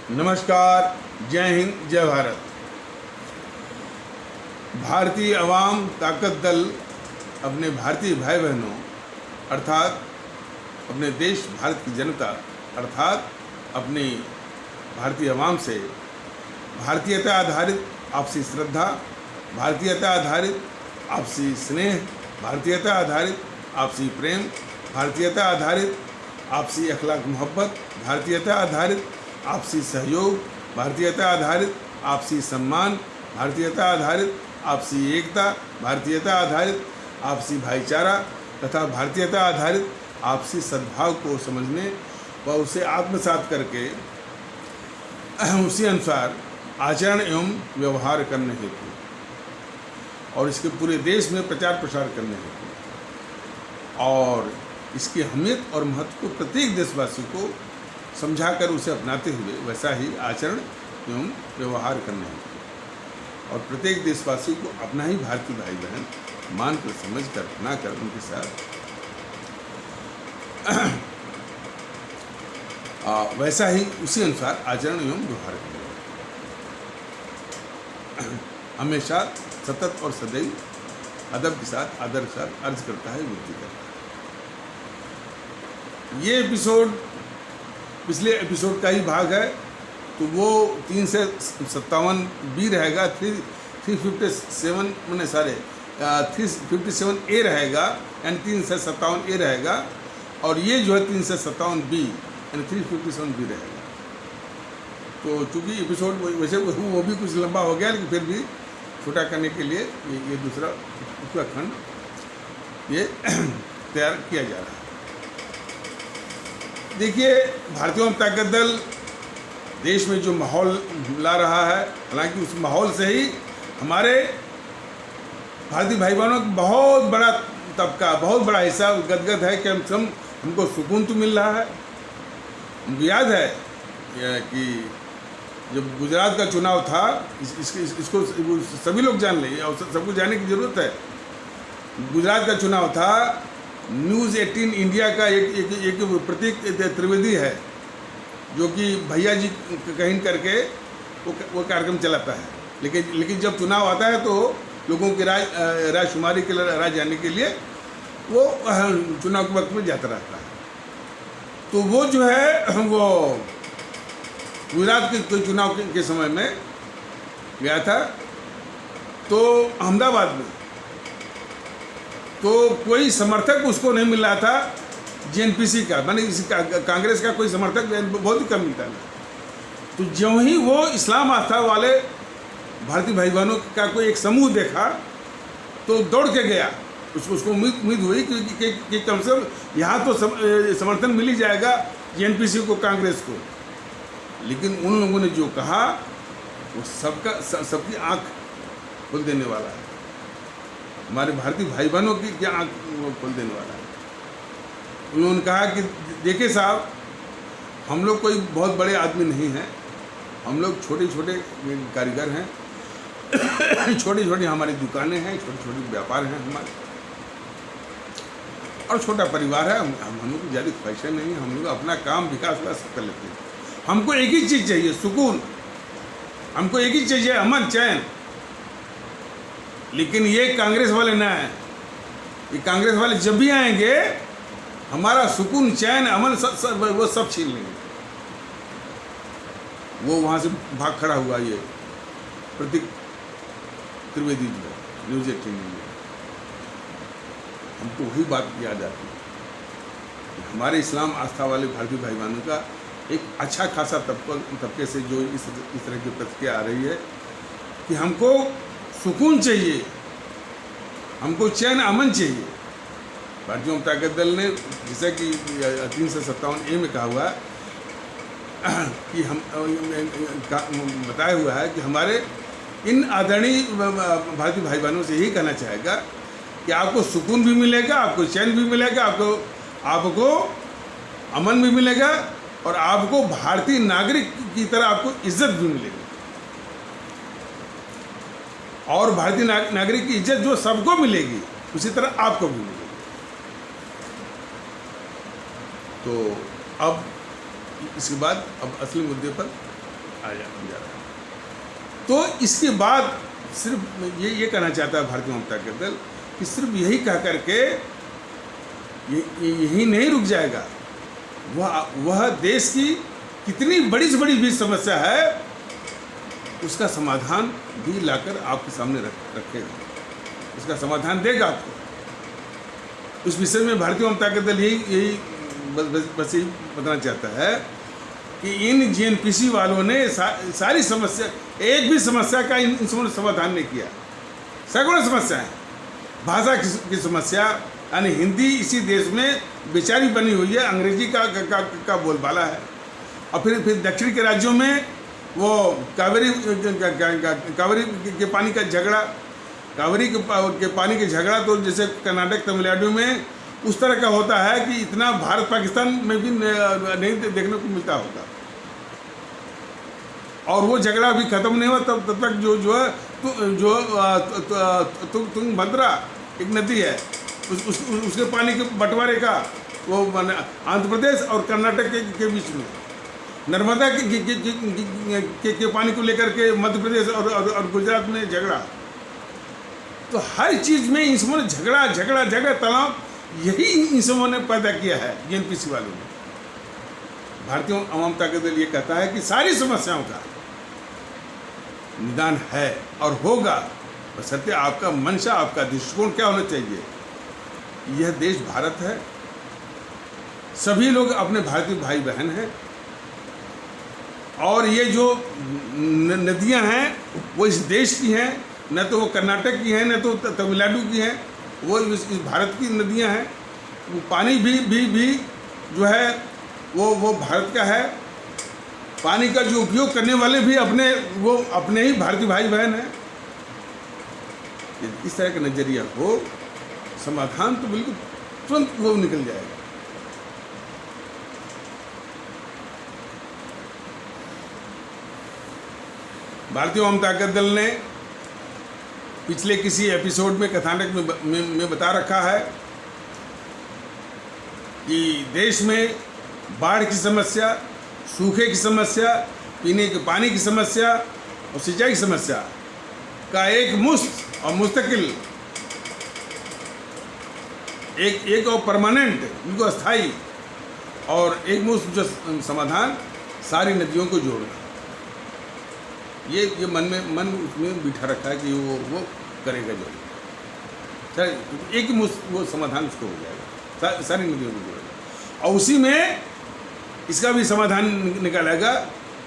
नमस्कार, जय हिंद, जय भारत। भारतीय अवाम ताकत दल अपने भारतीय भाई बहनों अर्थात अपने देश भारत की जनता अर्थात अपनी भारतीय अवाम से भारतीयता आधारित आपसी श्रद्धा, भारतीयता आधारित आपसी स्नेह, भारतीयता आधारित आपसी प्रेम, भारतीयता आधारित आपसी अखलाक मोहब्बत, भारतीयता आधारित आपसी सहयोग, भारतीयता आधारित आपसी सम्मान, भारतीयता आधारित आपसी एकता, भारतीयता आधारित आपसी भाईचारा तथा भारतीयता आधारित आपसी सद्भाव को समझने व उसे आत्मसात करके उसी अनुसार आचरण एवं व्यवहार करने हेतु और इसके पूरे देश में प्रचार प्रसार करने हेतु और इसकी अहमियत और महत्व को प्रत्येक देशवासी को समझाकर उसे अपनाते हुए वैसा ही आचरण एवं व्यवहार करने हेतु और प्रत्येक देशवासी को अपना ही भारतीय भाई बहन मानकर समझकर अपनाकर उनके साथ वैसा ही उसी अनुसार आचरण एवं व्यवहार करना हमेशा सतत और सदैव अदब के साथ आदर के साथ अर्ज करता है, वृद्धि करता है। ये एपिसोड पिछले एपिसोड का ही भाग है, तो वो 357 बी रहेगा, 357 मैंने सारे 357 ए रहेगा यानी 357 ए रहेगा और ये जो है 357 बी यानी 357 बी रहेगा। तो चूँकि एपिसोड वैसे वो भी कुछ लंबा हो गया लेकिन फिर भी छोटा करने के लिए ये दूसरा उसका खंड ये तैयार किया जा रहा है। देखिए, भारतीय जनता ताकत दल देश में जो माहौल ला रहा है, हालांकि उस माहौल से ही हमारे भारतीय भाई बहनों का बहुत बड़ा तबका, बहुत बड़ा हिस्सा गदगद है कि हमको सुकून तो मिल रहा है। हमको याद है कि जब गुजरात का चुनाव था, इसको सभी लोग जान लें और सबको जानने की ज़रूरत है। गुजरात का चुनाव था, न्यूज़ 18 इंडिया का एक प्रतीक त्रिवेदी है जो कि भैया जी कहीं करके वो कार्यक्रम चलाता है, लेकिन जब चुनाव आता है तो लोगों की राय शुमारी के लिए, राय जानने के लिए वो चुनाव के वक्त में जाता रहता है। तो वो जो है वो गुजरात के चुनाव के समय में गया था तो अहमदाबाद में, तो कोई समर्थक उसको नहीं मिल रहा था जेएनपीसी का, माने कांग्रेस का कोई समर्थक बहुत ही कम मिलता है। तो ज्यों ही वो इस्लाम आस्था वाले भारतीय भाई बहनों का कोई एक समूह देखा तो दौड़ के गया, उसको उम्मीद हुई कि कम से कम यहाँ तो समर्थन मिल ही जाएगा जेएनपीसी को, कांग्रेस को। लेकिन उन लोगों ने जो कहा वो सबकी आँख खोल देने वाला है, हमारे भारतीय भाई बहनों की क्या आँख खोल देने वाला है। उन्होंने कहा कि देखिए साहब, हम लोग कोई बहुत बड़े आदमी नहीं हैं, हम लोग छोटे छोटे कारीगर हैं, छोटी छोटी हमारी दुकानें हैं, छोटे छोटे व्यापार हैं हमारे और छोटा परिवार है। हम लोग को ज़्यादा ख्वाहिशें नहीं है, हम लोग अपना काम विकास कर लेते हैं। हमको एक ही चीज़ चाहिए, सुकून। हमको एक ही चाहिए, अमन चैन। लेकिन ये कांग्रेस वाले ना हैं, ये कांग्रेस वाले जब भी आएंगे हमारा सुकून, चैन, अमन वो सब छीन लेंगे। वो वहाँ से भाग खड़ा हुआ ये प्रतीक त्रिवेदी जो है न्यूज़ 18 में। हमको वही बात याद आती है, हमारे इस्लाम आस्था वाले भारतीय भाई बहनों का एक अच्छा खासा तबके से जो इस तरह की प्रतिक्रिया आ रही है कि हमको सुकून चाहिए, हमको चैन अमन चाहिए। भारतीय जनता ताकत दल ने जैसा कि 357 ए में कहा हुआ है कि हम बताया हुआ है कि हमारे इन आदरणीय भारतीय भाई बहनों से यही कहना चाहेगा कि आपको सुकून भी मिलेगा, आपको चैन भी मिलेगा, आपको अमन भी मिलेगा और आपको भारतीय नागरिक की तरह आपको इज्जत भी मिलेगी। और भारतीय नागरिक की इज्जत जो सबको मिलेगी उसी तरह आपको भी मिलेगी। तो अब इसके बाद अब असली मुद्दे पर जा रहा है। तो इसके बाद सिर्फ ये कहना चाहता है भारतीय जनता दल कि सिर्फ यही कह करके यही नहीं रुक जाएगा, वह देश की कितनी बड़ी से बड़ी भी समस्या है उसका समाधान भी लाकर आपके सामने रखेगा, उसका समाधान देगा आपको। उस विषय में भारतीय जनता दल यही बस यही बताना चाहता है कि इन जेएनपीसी वालों ने सारी समस्या, एक भी समस्या का इन्होंने समाधान नहीं किया। सैकड़ों समस्याएं, भाषा की समस्या, यानी हिंदी इसी देश में बेचारी बनी हुई है, अंग्रेजी का बोलबाला है। और फिर दक्षिण के राज्यों में वो कावेरी के पानी का झगड़ा, कावेरी के पानी के झगड़ा तो जैसे कर्नाटक तमिलनाडु में उस तरह का होता है कि इतना भारत पाकिस्तान में भी नहीं देखने को मिलता होगा। और वो झगड़ा भी खत्म नहीं हुआ तब तक जो तुंगभद्रा एक नदी है उसके पानी के बंटवारे का वो आंध्र प्रदेश और कर्नाटक के बीच में, नर्मदा के पानी को लेकर के मध्य प्रदेश और गुजरात में झगड़ा। तो हर चीज़ में इन सबों ने झगड़ा तनाव यही इन सबों ने पैदा किया है जेएनपीसी वालों ने। भारतीय जनता दल ये कहता है कि सारी समस्याओं का निदान है और होगा, बशर्ते आपका मंशा, आपका दृष्टिकोण क्या होना चाहिए। यह देश भारत है, सभी लोग अपने भारतीय भाई बहन हैं, और ये जो नदियां हैं वो इस देश की हैं, न तो वो कर्नाटक की हैं न तो तमिलनाडु की हैं, वो इस भारत की नदियां हैं। वो पानी भी जो है वो भारत का है। पानी का जो उपयोग करने वाले भी अपने ही भारतीय भाई बहन हैं। इस तरह का नजरिया हो, समाधान तो बिल्कुल तुरंत वो निकल जाएगा। भारतीय जनता दल ने पिछले किसी एपिसोड में कथानक में बता रखा है कि देश में बाढ़ की समस्या, सूखे की समस्या, पीने के पानी की समस्या और सिंचाई की समस्या का एक मुश्त और मुस्तकिल एक और परमानेंट, इनको स्थायी और एक मुश्त जो समाधान सारी नदियों को जोड़ना, ये मन उसमें बिठा रखा है कि वो करेगा जो एक मुश्त वो समाधान उसको हो जाएगा, सारी नदियों को जोड़ेगा। और उसी में इसका भी समाधान निकालेगा।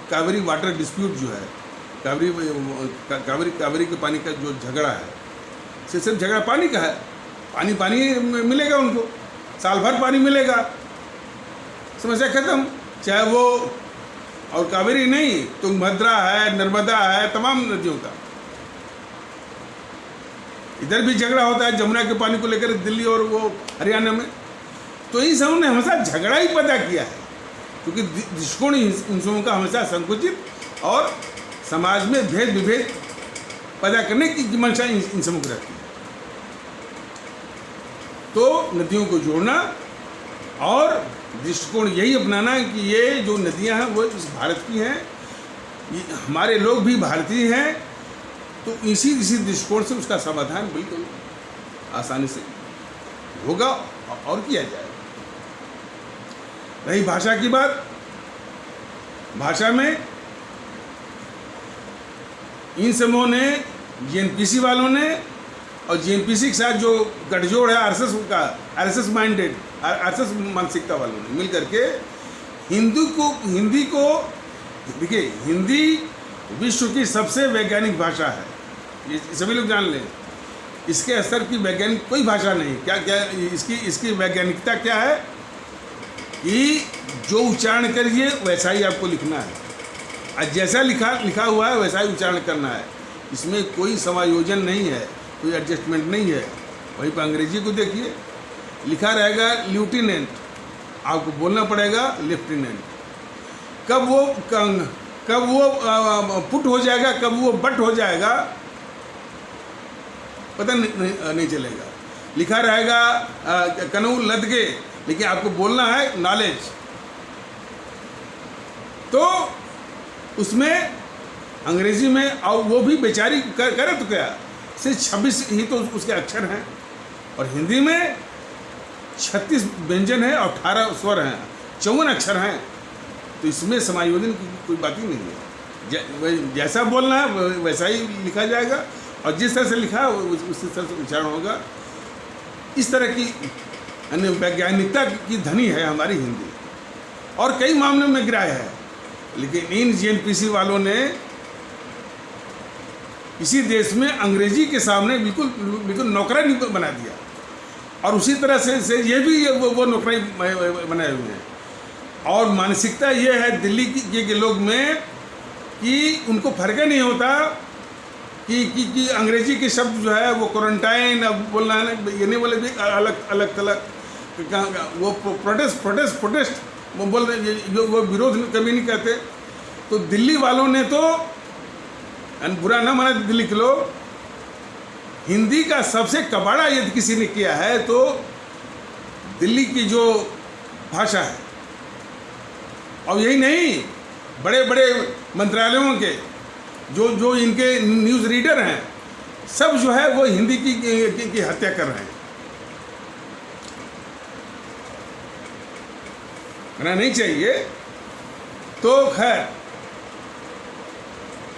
कावेरी वाटर डिस्प्यूट जो है, कावेरी के पानी का जो झगड़ा है, सिर्फ झगड़ा पानी का है। पानी मिलेगा उनको, साल भर पानी मिलेगा, समस्या खत्म। चाहे वो और कावेरी नहीं, तुंगभद्रा है, नर्मदा है, तमाम नदियों का। इधर भी झगड़ा होता है जमुना के पानी को लेकर दिल्ली और वो हरियाणा में। तो इन सबों ने हमेशा झगड़ा ही पैदा किया है, क्योंकि दृष्टिकोण इन सबों का हमेशा संकुचित और समाज में भेद विभेद पैदा करने की मंशा इन सबों की रहती है। तो नदियों को जोड़ना और दृष्टिकोण यही अपनाना है कि ये जो नदियां हैं वो इस भारत की हैं, हमारे लोग भी भारतीय हैं। तो इसी दृष्टिकोण से उसका समाधान बिल्कुल आसानी से होगा और किया जाएगा। रही भाषा की बात, भाषा में इन समूहों ने, जेएनपीसी वालों ने और जेएनपीसी के साथ जो गठजोड़ है आरएसएस माइंडेड, आरएसएस मानसिकता वालों ने मिलकर के हिंदी को देखिए, हिंदी विश्व की सबसे वैज्ञानिक भाषा है, ये सभी लोग जान लें। इसके स्तर की वैज्ञानिक कोई भाषा नहीं। क्या इसकी वैज्ञानिकता क्या है कि जो उच्चारण करिए वैसा ही आपको लिखना है, और जैसा लिखा हुआ है वैसा ही उच्चारण करना है। इसमें कोई समायोजन नहीं है, कोई एडजस्टमेंट नहीं है। वहीं पर अंग्रेजी को देखिए, लिखा रहेगा लेफ्टिनेंट, आपको बोलना पड़ेगा लेफ्टिनेंट। कब वो पुट हो जाएगा, कब वो बट हो जाएगा, पता नहीं चलेगा। लिखा रहेगा कनऊ लदगे, लेकिन आपको बोलना है नॉलेज। तो उसमें अंग्रेजी में, और वो भी बेचारी करे तो क्या, सिर्फ 26 ही तो उसके अक्षर हैं, और हिंदी में 36 व्यंजन है और 18 स्वर हैं, 54 अक्षर हैं। तो इसमें समायोजन की कोई बात ही नहीं है। जैसा बोलना है वैसा ही लिखा जाएगा, और जिस तरह से लिखा है उसी तरह से उच्चारण होगा। इस तरह की वैज्ञानिकता की धनी है हमारी हिंदी, और कई मामलों में ग्राह्य है। लेकिन इन जीएनपीसी वालों ने इसी देश में अंग्रेजी के सामने बिल्कुल नौकरा बना दिया, और उसी तरह से ये भी वो नौकरी बनाए हुए हैं। और मानसिकता ये है दिल्ली के लोग में कि उनको फर्क ही नहीं होता कि अंग्रेजी के शब्द जो है वो क्वारंटाइन, अब बोलना है ना, ये नहीं बोले भी अलग थलग, वो प्रोटेस्ट वो बोल रहे, जो वो विरोध कभी नहीं कहते। तो दिल्ली वालों ने तो, बुरा ना माना दिल्ली के लोग, हिंदी का सबसे कबाड़ा यदि किसी ने किया है तो दिल्ली की जो भाषा है। और यही नहीं, बड़े बड़े मंत्रालयों के जो इनके न्यूज़ रीडर हैं, सब जो है वो हिंदी की हत्या कर रहे हैं। करना नहीं चाहिए। तो खैर,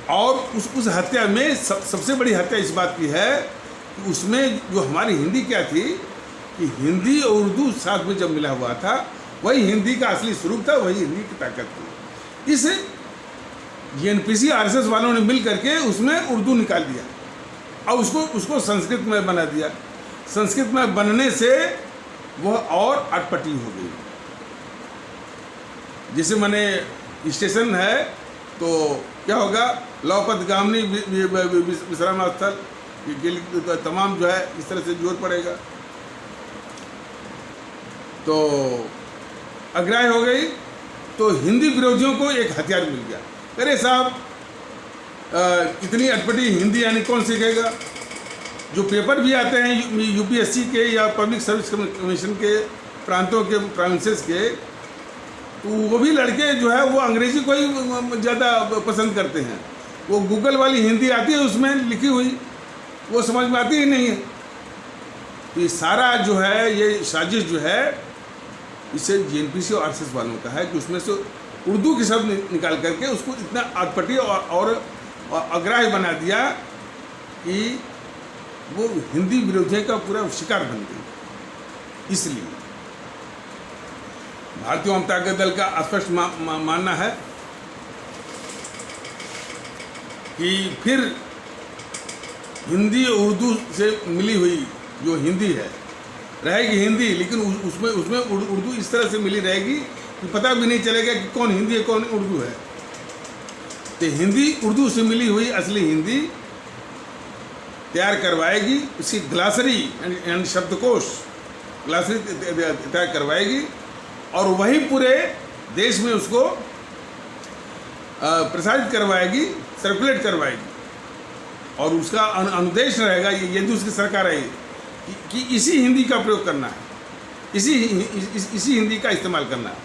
और उस हत्या में सबसे बड़ी हत्या इस बात की है कि उसमें जो हमारी हिंदी क्या थी कि हिंदी और उर्दू साथ में जब मिला हुआ था, वही हिंदी का असली स्वरूप था, वही हिंदी की ताकत थी। इस जीएनपीसी आरएसएस वालों ने मिल करके उसमें उर्दू निकाल दिया और उसको संस्कृत में बना दिया। संस्कृत में बनने से वह और अटपटी हो गई। जैसे मैंने स्टेशन है तो क्या होगा, लौपत गामनी विश्राम स्थल के लिए तमाम जो है इस तरह से जोर पड़ेगा, तो अग्राह्य हो गई। तो हिंदी विरोधियों को एक हथियार मिल गया। अरे साहब, इतनी अटपटी हिंदी यानी कौन सीखेगा? जो पेपर भी आते हैं यूपीएससी के या पब्लिक सर्विस कमीशन के प्रांतों के प्रोविंसेस के, तो वो भी लड़के जो है वो अंग्रेजी को ही ज़्यादा पसंद करते हैं। वो गूगल वाली हिंदी आती है, उसमें लिखी हुई वो समझ में आती ही नहीं है। तो ये सारा जो है, ये साजिश जो है, इससे जीएनपीसी और आरएसएस वालों का है कि उसमें से उर्दू के शब्द निकाल करके उसको इतना अटपटी और अग्राह्य बना दिया कि वो हिंदी विरोधियों का पूरा शिकार बन गई। इसलिए भारतीय जनता दल का स्पष्ट मानना है कि फिर हिंदी और उर्दू से मिली हुई जो हिंदी है रहेगी हिंदी, लेकिन उसमें उर्दू इस तरह से मिली रहेगी कि पता भी नहीं चलेगा कि कौन हिंदी है कौन उर्दू है। तो हिंदी उर्दू से मिली हुई असली हिंदी तैयार करवाएगी, उसकी ग्लासरी यानी शब्दकोश ग्लासरी तैयार करवाएगी और वही पूरे देश में उसको प्रसारित करवाएगी, सर्कुलेट करवाएगी। और उसका अनुदेश रहेगा, यदि उसकी सरकार है कि इसी हिंदी का प्रयोग करना है, इसी हिंदी का इस्तेमाल करना है।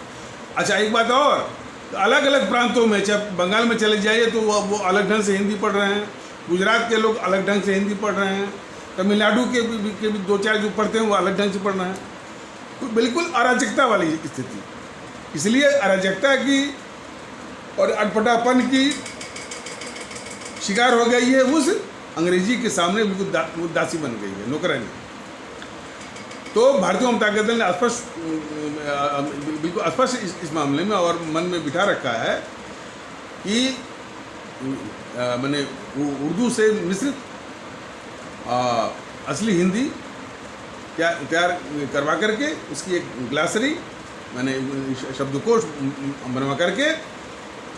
अच्छा, एक बात और, अलग अलग प्रांतों में, चाहे बंगाल में चले जाइए तो वो अलग ढंग से हिंदी पढ़ रहे हैं, गुजरात के लोग अलग ढंग से हिंदी पढ़ रहे हैं, तमिलनाडु के भी दो चार जो पढ़ते हैं वो अलग ढंग से पढ़ रहे हैं। तो बिल्कुल अराजकता वाली स्थिति। इसलिए अराजकता की और अटपटापन की शिकार हो गई है, उस अंग्रेजी के सामने बिल्कुल दासी बन गई है, नौकरानी। तो भारतीय जनता दल ने बिल्कुल स्पष्ट इस मामले में और मन में बिठा रखा है कि मैंने उर्दू से मिश्रित असली हिंदी तैयार करवा करके उसकी एक ग्लासरी मैंने शब्दकोश बनवा करके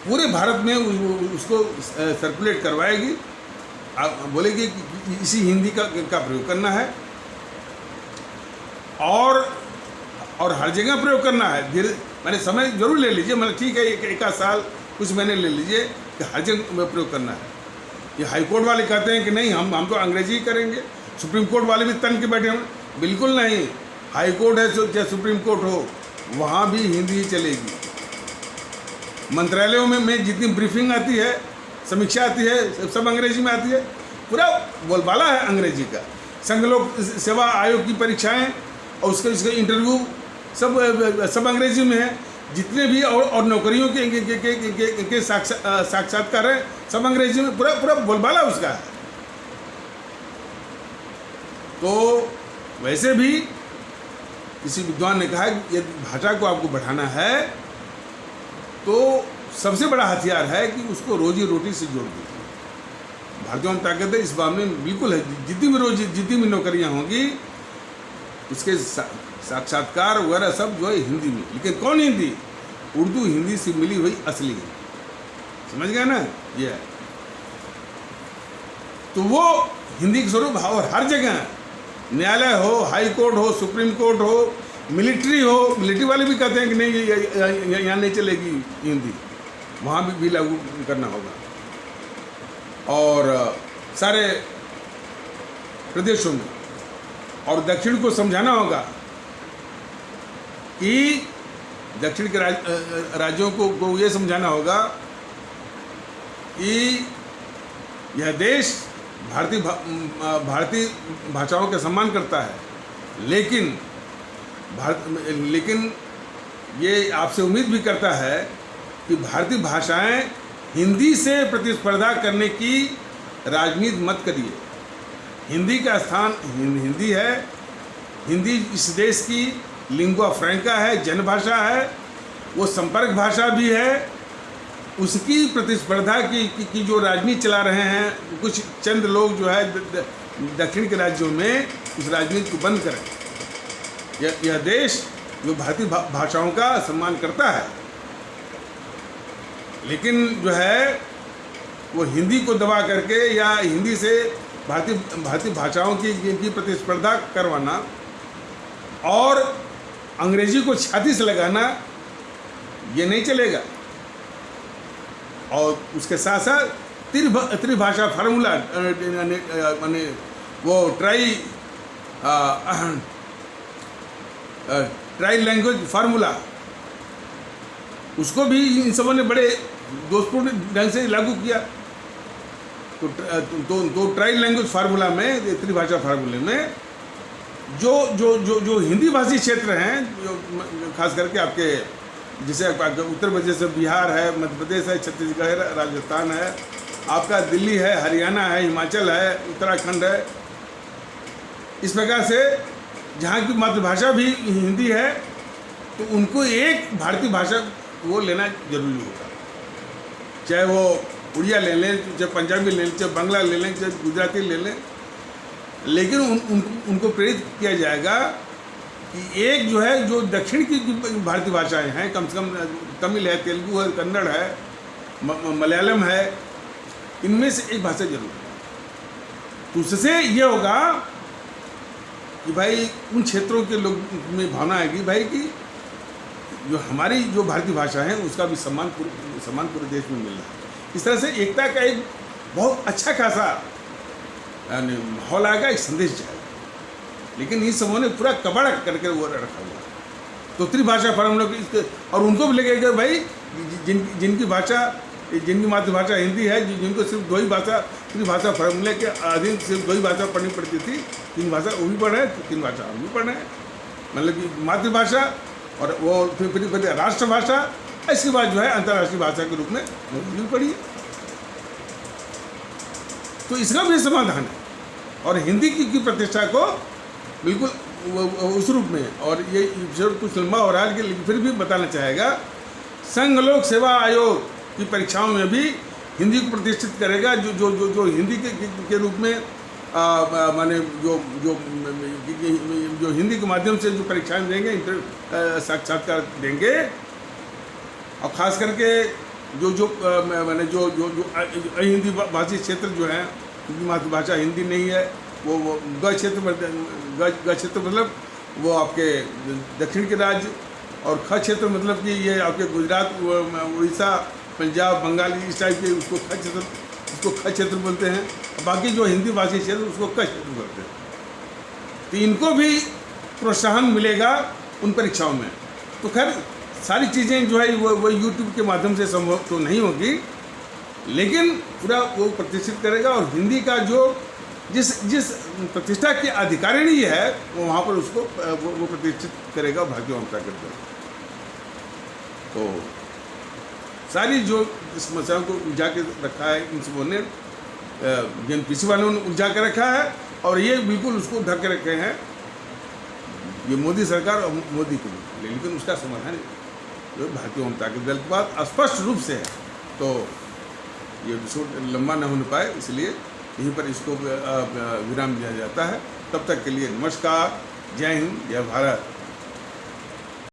पूरे भारत में उसको सर्कुलेट करवाएगी। बोलेगी कि इसी हिंदी का प्रयोग करना है और हर जगह प्रयोग करना है। धीरे मैंने समय जरूर ले लीजिए, मतलब ठीक है एक आध साल कुछ महीने ले लीजिए कि हर जगह प्रयोग करना है। ये हाई कोर्ट वाले कहते हैं कि नहीं हम तो अंग्रेजी ही करेंगे, सुप्रीम कोर्ट वाले भी तन के बैठे हैं। बिल्कुल नहीं, हाई कोर्ट है चाहे सुप्रीम कोर्ट हो, वहाँ भी हिंदी ही चलेगी। मंत्रालयों में जितनी ब्रीफिंग आती है, समीक्षा आती है, सब अंग्रेजी में आती है, पूरा बोलबाला है अंग्रेजी का। संघ लोक सेवा आयोग की परीक्षाएं और उसके इंटरव्यू सब अंग्रेजी में है। जितने भी और नौकरियों के साक्षात्कार है सब अंग्रेजी में, पूरा बोलबाला उसका है। तो वैसे भी किसी विद्वान ने कहा कि यदि भाषा को आपको बढ़ाना है तो सबसे बड़ा हथियार है कि उसको रोजी रोटी से जोड़ दीजिए। भारतीयों में ताकत है इस मामले में बिल्कुल है। जितनी भी नौकरियां होंगी उसके साक्षात्कार वगैरह सब जो है हिंदी में। लेकिन कौन हिंदी? उर्दू हिंदी से मिली हुई असली हिंदी, समझ गया ना? ये है। तो वो हिंदी के स्वरूप और हर जगह, न्यायालय हो, हाई कोर्ट हो, सुप्रीम कोर्ट हो, मिलिट्री हो, मिलिट्री वाले भी कहते हैं कि नहीं यहाँ नहीं चलेगी हिंदी, वहाँ भी लागू करना होगा। और सारे प्रदेशों में और दक्षिण को समझाना होगा कि दक्षिण के राज्यों को ये समझाना होगा कि यह देश भारतीय भाषाओं का सम्मान करता है, लेकिन ये आपसे उम्मीद भी करता है कि भारतीय भाषाएं हिंदी से प्रतिस्पर्धा करने की राजनीति मत करिए। हिंदी का स्थान हिंदी है। हिंदी इस देश की लिंगुआ फ्रैंका है, जनभाषा है, वो संपर्क भाषा भी है। उसकी प्रतिस्पर्धा की जो राजनीति चला रहे हैं कुछ चंद लोग जो है दक्षिण के राज्यों में, उस राजनीति को बंद करें। यह देश जो भारतीय भाषाओं का सम्मान करता है, लेकिन जो है वो हिंदी को दबा करके या हिंदी से भारतीय भाषाओं की प्रतिस्पर्धा करवाना और अंग्रेजी को छाती से लगाना, ये नहीं चलेगा। और उसके साथ साथ त्रिभाषा फार्मूला, माने वो ट्राई लैंग्वेज फार्मूला, उसको भी इन सबों ने बड़े दोषपूर्ण ढंग से लागू किया। तो ट्राई लैंग्वेज फार्मूला में, त्रिभाषा फार्मूले में जो हिंदी भाषी क्षेत्र हैं, जो खास करके आपके जैसे उत्तर प्रदेश से बिहार है, मध्य प्रदेश है, छत्तीसगढ़ है, राजस्थान है, आपका दिल्ली है, हरियाणा है, हिमाचल है, उत्तराखंड है, इस प्रकार से जहाँ की मातृभाषा भी हिंदी है, तो उनको एक भारतीय भाषा वो लेना जरूरी होगा। चाहे वो उड़िया ले लें, चाहे पंजाबी ले लें, चाहे बांग्ला ले लें, चाहे गुजराती ले लें, लेकिन उनको प्रेरित किया जाएगा कि एक जो है जो दक्षिण की भारतीय भाषाएं हैं, कम से कम तमिल है, तेलुगु है, कन्नड़ है, मलयालम है, इनमें से एक भाषा जरूर है। तो उससे ये होगा कि भाई उन क्षेत्रों के लोग में भावना आएगी भाई कि जो हमारी जो भारतीय भाषा है उसका भी सम्मान पूरे देश में मिल रहा है। इस तरह से एकता का एक बहुत अच्छा खासा यानी माहौल आएगा, एक संदेश जाएगा। लेकिन इन सबों ने पूरा कबाड़ करके वो रखा हुआ। तो त्रिभाषा फार्मूला और उनको भी लगेगा भाई जिनकी भाषा, जिनकी मातृभाषा हिंदी है, जिनको सिर्फ दो ही भाषा, त्रिभाषा फार्मूले के अधीन सिर्फ दो ही भाषा पढ़नी पड़ती थी, तीन भाषा वो भी पढ़े, तीन भाषा हम भी पढ़े, मतलब कि मातृभाषा और वो फिर राष्ट्रभाषा, इसके बाद जो है अंतर्राष्ट्रीय भाषा के रूप में भी पढ़ी। तो इसका भी समाधान है और हिंदी की प्रतिष्ठा को बिल्कुल उस रूप में। और ये कुछ लंबा हो रहा है लेकिन फिर भी बताना चाहेगा, संघ लोक सेवा आयोग की परीक्षाओं में भी हिंदी को प्रतिष्ठित करेगा। जो हिंदी के रूप में माने जो हिंदी के माध्यम से जो परीक्षाएं देंगे, साक्षात्कार देंगे, और ख़ास करके माने जो हिंदी भाषी क्षेत्र जो है, उनकी मातृभाषा हिंदी नहीं है, वो ग क्षेत्र मतलब वो आपके दक्षिण के राज्य, और ख क्षेत्र मतलब कि ये आपके गुजरात, उड़ीसा, पंजाब, बंगाल, इस टाइप के, उसको ख क्षेत्र बोलते हैं। बाकी जो हिंदी भाषी क्षेत्र उसको क क्षेत्र बोलते हैं। तो इनको भी प्रोत्साहन मिलेगा उन परीक्षाओं में। तो खैर सारी चीज़ें जो है वो यूट्यूब के माध्यम से संभव तो नहीं होगी, लेकिन पूरा वो प्रतिष्ठित करेगा। और हिंदी का जो जिस प्रतिष्ठा की अधिकारिणी है वो वहाँ पर उसको वो प्रतिष्ठित करेगा भारतीय जनता दल। तो सारी जो समस्याओं को उलझा के रखा है इन सबों ने, पीछे वालों ने उलझा के रखा है, और ये बिल्कुल उसको ढक के रखे हैं, ये मोदी सरकार और मोदी के लिए। लेकिन उसका समाधान जो भारतीय जनता दल के पास स्पष्ट रूप से है। तो ये एपिसोड लंबा न होने पाए, इसलिए यहीं पर इसको विराम दिया जाता है। तब तक के लिए नमस्कार, जय हिंद, जय भारत।